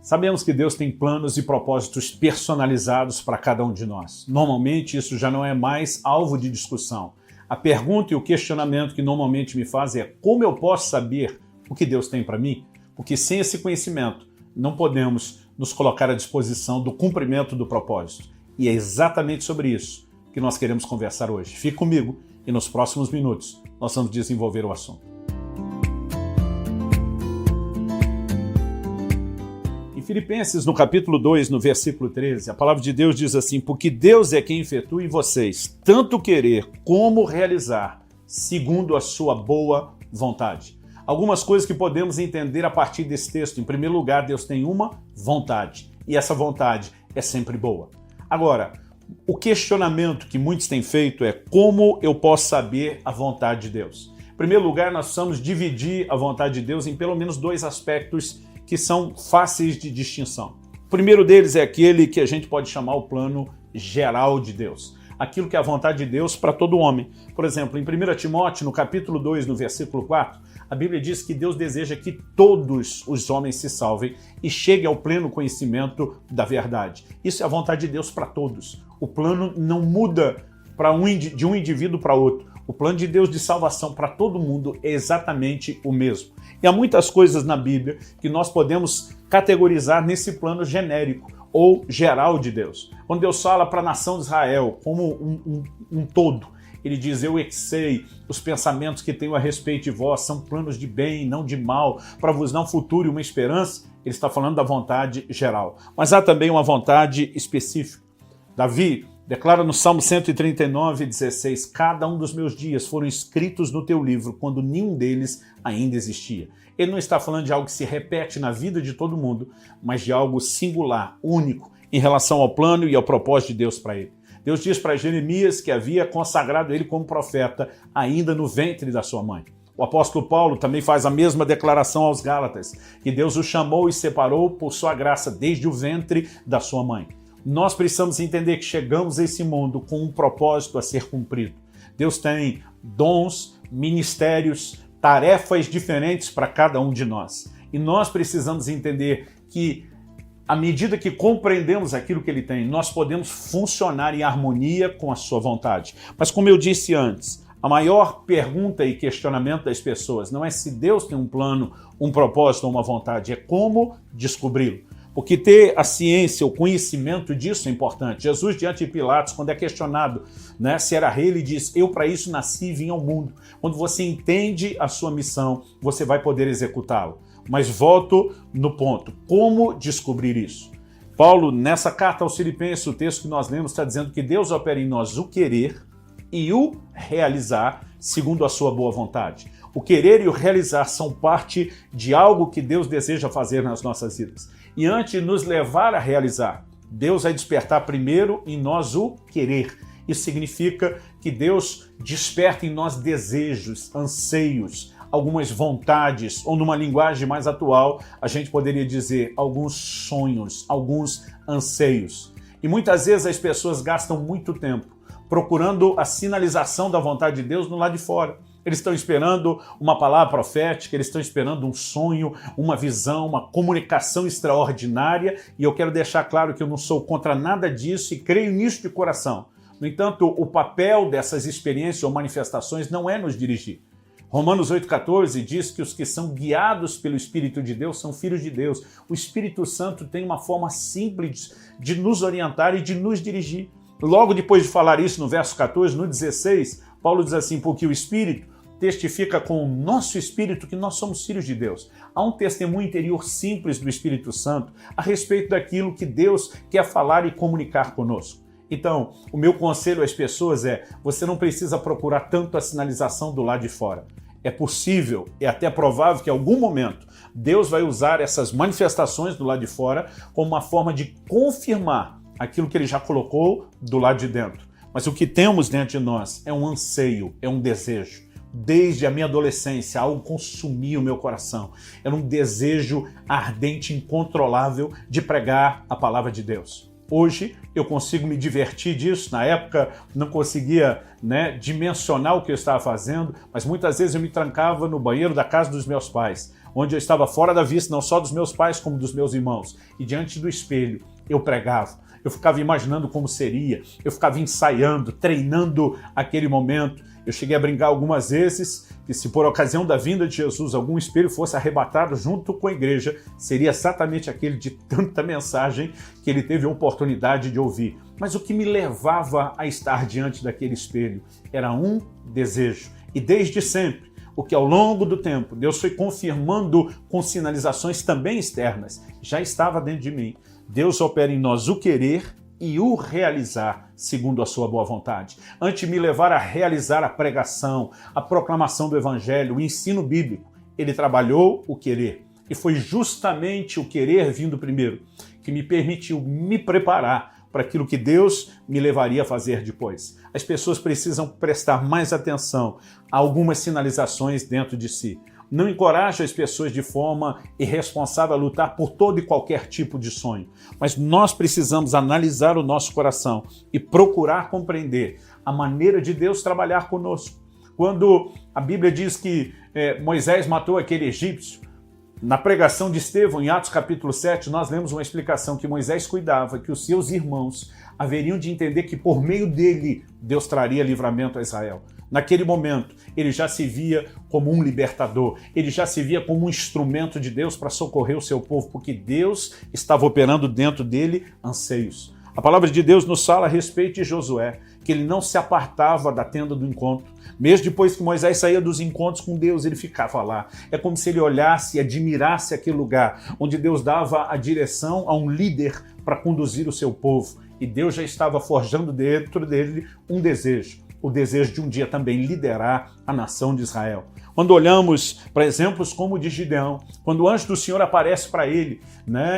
Sabemos que Deus tem planos e propósitos personalizados para cada um de nós. Normalmente isso já não é mais alvo de discussão. A pergunta e o questionamento que normalmente me fazem é como eu posso saber o que Deus tem para mim? Porque sem esse conhecimento não podemos nos colocar à disposição do cumprimento do propósito. E é exatamente sobre isso que nós queremos conversar hoje. Fique comigo e nos próximos minutos nós vamos desenvolver o assunto. Em Filipenses, no capítulo 2, no versículo 13, a palavra de Deus diz assim: porque Deus é quem efetua em vocês tanto querer como realizar, segundo a sua boa vontade. Algumas coisas que podemos entender a partir desse texto. Em primeiro lugar, Deus tem uma vontade, e essa vontade é sempre boa. Agora, o questionamento que muitos têm feito é como eu posso saber a vontade de Deus? Em primeiro lugar, nós precisamos dividir a vontade de Deus em pelo menos dois aspectos que são fáceis de distinção. O primeiro deles é aquele que a gente pode chamar o plano geral de Deus. Aquilo que é a vontade de Deus para todo homem. Por exemplo, em 1 Timóteo, no capítulo 2, no versículo 4, a Bíblia diz que Deus deseja que todos os homens se salvem e cheguem ao pleno conhecimento da verdade. Isso é a vontade de Deus para todos. O plano não muda de um indivíduo para outro. O plano de Deus de salvação para todo mundo é exatamente o mesmo. E há muitas coisas na Bíblia que nós podemos categorizar nesse plano genérico ou geral de Deus. Quando Deus fala para a nação de Israel como um todo, ele diz: eu é que sei, os pensamentos que tenho a respeito de vós são planos de bem, não de mal, para vos dar um futuro e uma esperança. Ele está falando da vontade geral. Mas há também uma vontade específica. Davi declara no Salmo 139, 16, cada um dos meus dias foram escritos no teu livro, quando nenhum deles ainda existia. Ele não está falando de algo que se repete na vida de todo mundo, mas de algo singular, único, em relação ao plano e ao propósito de Deus para ele. Deus diz para Jeremias que havia consagrado ele como profeta ainda no ventre da sua mãe. O apóstolo Paulo também faz a mesma declaração aos Gálatas, que Deus o chamou e separou por sua graça desde o ventre da sua mãe. Nós precisamos entender que chegamos a esse mundo com um propósito a ser cumprido. Deus tem dons, ministérios, tarefas diferentes para cada um de nós. E nós precisamos entender que, à medida que compreendemos aquilo que Ele tem, nós podemos funcionar em harmonia com a sua vontade. Mas como eu disse antes, a maior pergunta e questionamento das pessoas não é se Deus tem um plano, um propósito ou uma vontade, é como descobri-lo. Porque ter a ciência, o conhecimento disso é importante. Jesus, diante de Pilatos, quando é questionado, se era rei, ele diz: eu para isso nasci e vim ao mundo. Quando você entende a sua missão, você vai poder executá-lo. Mas volto no ponto, como descobrir isso? Paulo, nessa carta aos Filipenses, o texto que nós lemos está dizendo que Deus opera em nós o querer e o realizar segundo a sua boa vontade. O querer e o realizar são parte de algo que Deus deseja fazer nas nossas vidas. E antes de nos levar a realizar, Deus vai despertar primeiro em nós o querer. Isso significa que Deus desperta em nós desejos, anseios, algumas vontades, ou numa linguagem mais atual, a gente poderia dizer alguns sonhos, alguns anseios. E muitas vezes as pessoas gastam muito tempo procurando a sinalização da vontade de Deus no lado de fora. Eles estão esperando uma palavra profética, eles estão esperando um sonho, uma visão, uma comunicação extraordinária, e eu quero deixar claro que eu não sou contra nada disso e creio nisso de coração. No entanto, o papel dessas experiências ou manifestações não é nos dirigir. Romanos 8,14 diz que os que são guiados pelo Espírito de Deus são filhos de Deus. O Espírito Santo tem uma forma simples de nos orientar e de nos dirigir. Logo depois de falar isso, no verso 14, no 16, Paulo diz assim: porque o Espírito testifica com o nosso espírito que nós somos filhos de Deus. Há um testemunho interior simples do Espírito Santo a respeito daquilo que Deus quer falar e comunicar conosco. Então, o meu conselho às pessoas é: você não precisa procurar tanto a sinalização do lado de fora. É possível, é até provável que em algum momento Deus vai usar essas manifestações do lado de fora como uma forma de confirmar aquilo que Ele já colocou do lado de dentro. Mas o que temos dentro de nós é um anseio, é um desejo. Desde a minha adolescência, algo consumia o meu coração. Era um desejo ardente, incontrolável de pregar a palavra de Deus. Hoje eu consigo me divertir disso. Na época não conseguia dimensionar o que eu estava fazendo, mas muitas vezes eu me trancava no banheiro da casa dos meus pais, onde eu estava fora da vista, não só dos meus pais, como dos meus irmãos. E diante do espelho, eu pregava. Eu ficava imaginando como seria, eu ficava ensaiando, treinando aquele momento. Eu cheguei a brincar algumas vezes que se por ocasião da vinda de Jesus algum espelho fosse arrebatado junto com a igreja, seria exatamente aquele de tanta mensagem que ele teve a oportunidade de ouvir. Mas o que me levava a estar diante daquele espelho era um desejo. E desde sempre, o que ao longo do tempo Deus foi confirmando com sinalizações também externas, já estava dentro de mim. Deus opera em nós o querer e o realizar segundo a sua boa vontade. Antes de me levar a realizar a pregação, a proclamação do evangelho, o ensino bíblico, ele trabalhou o querer. E foi justamente o querer vindo primeiro que me permitiu me preparar para aquilo que Deus me levaria a fazer depois. As pessoas precisam prestar mais atenção a algumas sinalizações dentro de si. Não encoraja as pessoas de forma irresponsável a lutar por todo e qualquer tipo de sonho. Mas nós precisamos analisar o nosso coração e procurar compreender a maneira de Deus trabalhar conosco. Quando a Bíblia diz que Moisés matou aquele egípcio, na pregação de Estevão, em Atos capítulo 7, nós lemos uma explicação que Moisés cuidava, que os seus irmãos haveriam de entender que por meio dele Deus traria livramento a Israel. Naquele momento, ele já se via como um libertador, ele já se via como um instrumento de Deus para socorrer o seu povo, porque Deus estava operando dentro dele anseios. A palavra de Deus nos fala a respeito de Josué, que ele não se apartava da tenda do encontro. Mesmo depois que Moisés saía dos encontros com Deus, ele ficava lá. É como se ele olhasse e admirasse aquele lugar onde Deus dava a direção a um líder para conduzir o seu povo. E Deus já estava forjando dentro dele um desejo. O desejo de um dia também liderar a nação de Israel. Quando olhamos para exemplos como o de Gideão, quando o anjo do Senhor aparece para ele,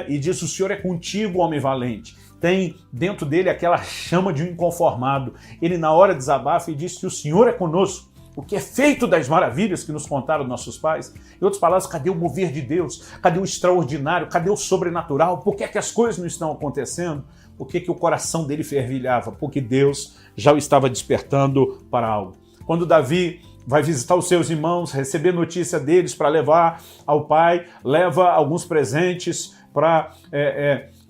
e diz: o Senhor é contigo, homem valente. Tem dentro dele aquela chama de um inconformado. Ele na hora desabafa e diz que o Senhor é conosco. O que é feito das maravilhas que nos contaram nossos pais. Em outras palavras, cadê o mover de Deus? Cadê o extraordinário? Cadê o sobrenatural? Por que é que as coisas não estão acontecendo? Por que o coração dele fervilhava? Porque Deus já o estava despertando para algo. Quando Davi vai visitar os seus irmãos, receber notícia deles para levar ao pai, leva alguns presentes para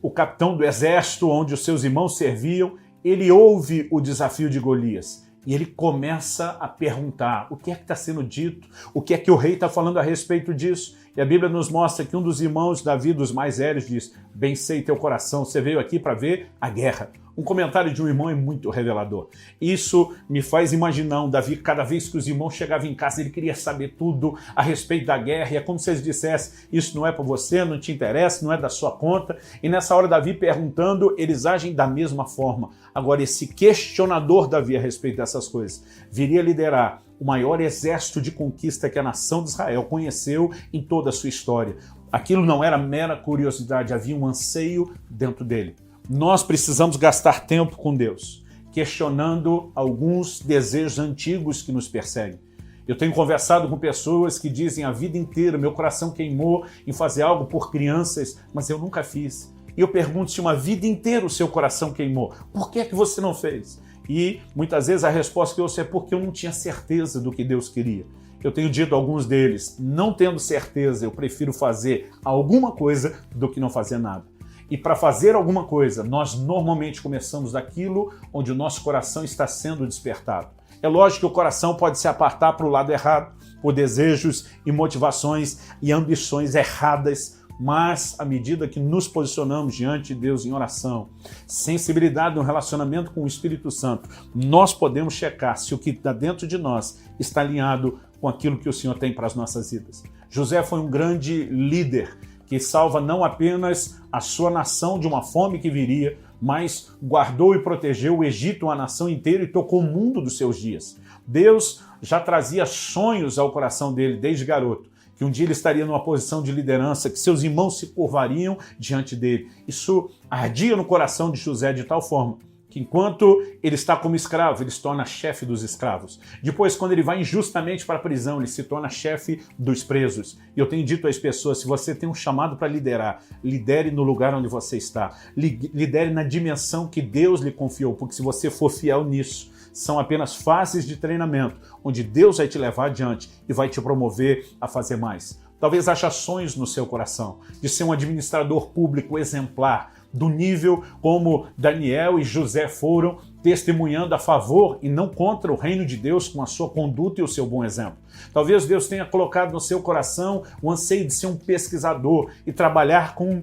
o capitão do exército onde os seus irmãos serviam, ele ouve o desafio de Golias. E ele começa a perguntar o que é que está sendo dito, o que é que o rei está falando a respeito disso. E a Bíblia nos mostra que um dos irmãos Davi, dos mais velhos, diz: bem sei teu coração, você veio aqui para ver a guerra. Um comentário de um irmão é muito revelador. Isso me faz imaginar um Davi, cada vez que os irmãos chegavam em casa, ele queria saber tudo a respeito da guerra. E é como se eles dissessem: isso não é para você, não te interessa, não é da sua conta. E nessa hora Davi perguntando, eles agem da mesma forma. Agora, esse questionador Davi a respeito dessas coisas viria liderar o maior exército de conquista que a nação de Israel conheceu em toda a sua história. Aquilo não era mera curiosidade, havia um anseio dentro dele. Nós precisamos gastar tempo com Deus, questionando alguns desejos antigos que nos perseguem. Eu tenho conversado com pessoas que dizem: a vida inteira meu coração queimou em fazer algo por crianças, mas eu nunca fiz. E eu pergunto: se uma vida inteira o seu coração queimou, por que é que você não fez? E muitas vezes a resposta que eu ouço é: porque eu não tinha certeza do que Deus queria. Eu tenho dito a alguns deles: não tendo certeza, eu prefiro fazer alguma coisa do que não fazer nada. E para fazer alguma coisa, nós normalmente começamos daquilo onde o nosso coração está sendo despertado. É lógico que o coração pode se apartar para o lado errado, por desejos e motivações e ambições erradas, mas à medida que nos posicionamos diante de Deus em oração, sensibilidade no relacionamento com o Espírito Santo, nós podemos checar se o que está dentro de nós está alinhado com aquilo que o Senhor tem para as nossas vidas. José foi um grande líder que salva não apenas a sua nação de uma fome que viria, mas guardou e protegeu o Egito, uma nação inteira, e tocou o mundo dos seus dias. Deus já trazia sonhos ao coração dele desde garoto, que um dia ele estaria numa posição de liderança, que seus irmãos se curvariam diante dele. Isso ardia no coração de José de tal forma que enquanto ele está como escravo, ele se torna chefe dos escravos. Depois, quando ele vai injustamente para a prisão, ele se torna chefe dos presos. E eu tenho dito às pessoas: se você tem um chamado para liderar, lidere no lugar onde você está. Lidere na dimensão que Deus lhe confiou, porque se você for fiel nisso, são apenas fases de treinamento, onde Deus vai te levar adiante e vai te promover a fazer mais. Talvez haja sonhos no seu coração de ser um administrador público exemplar, do nível como Daniel e José foram, testemunhando a favor e não contra o reino de Deus com a sua conduta e o seu bom exemplo. Talvez Deus tenha colocado no seu coração o anseio de ser um pesquisador e trabalhar com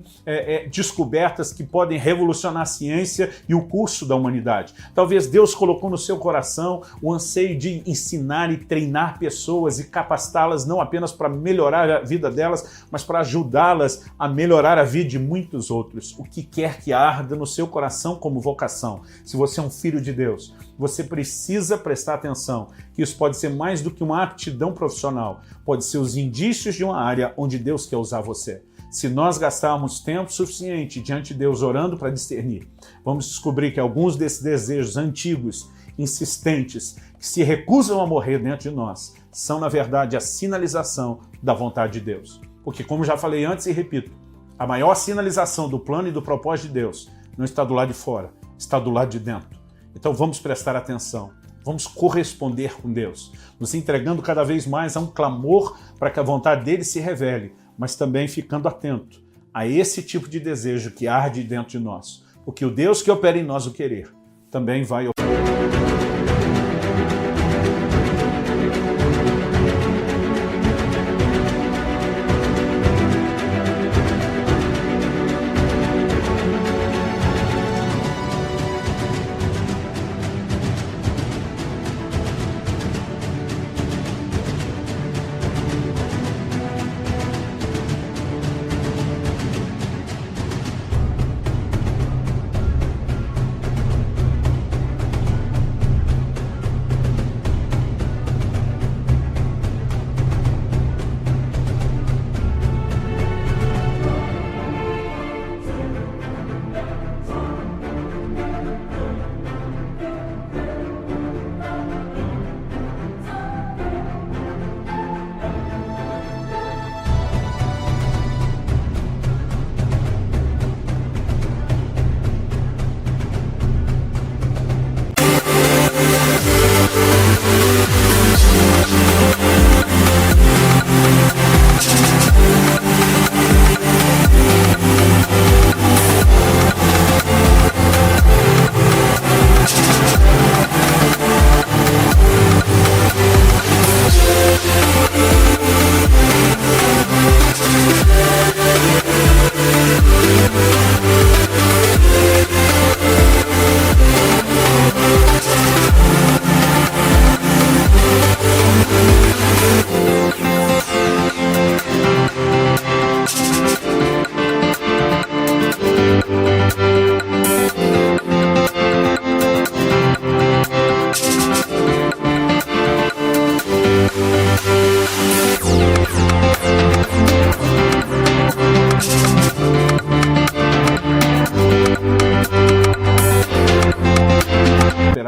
descobertas que podem revolucionar a ciência e o curso da humanidade. Talvez Deus colocou no seu coração o anseio de ensinar e treinar pessoas e capacitá-las não apenas para melhorar a vida delas, mas para ajudá-las a melhorar a vida de muitos outros. O que quer que arda no seu coração como vocação. Se você é um filho de Deus, você precisa prestar atenção que isso pode ser mais do que uma aptidão profissional, pode ser os indícios de uma área onde Deus quer usar você. Se nós gastarmos tempo suficiente diante de Deus orando para discernir, vamos descobrir que alguns desses desejos antigos, insistentes, que se recusam a morrer dentro de nós, são na verdade a sinalização da vontade de Deus. Porque, como já falei antes e repito, a maior sinalização do plano e do propósito de Deus não está do lado de fora, está do lado de dentro. Então vamos prestar atenção, vamos corresponder com Deus, nos entregando cada vez mais a um clamor para que a vontade dele se revele, mas também ficando atento a esse tipo de desejo que arde dentro de nós. Porque o Deus que opera em nós o querer também vai operar.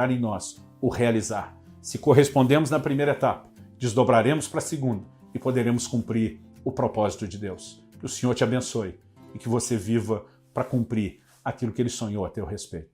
Em nós o realizar. Se correspondemos na primeira etapa, desdobraremos para a segunda e poderemos cumprir o propósito de Deus. Que o Senhor te abençoe e que você viva para cumprir aquilo que Ele sonhou a teu respeito.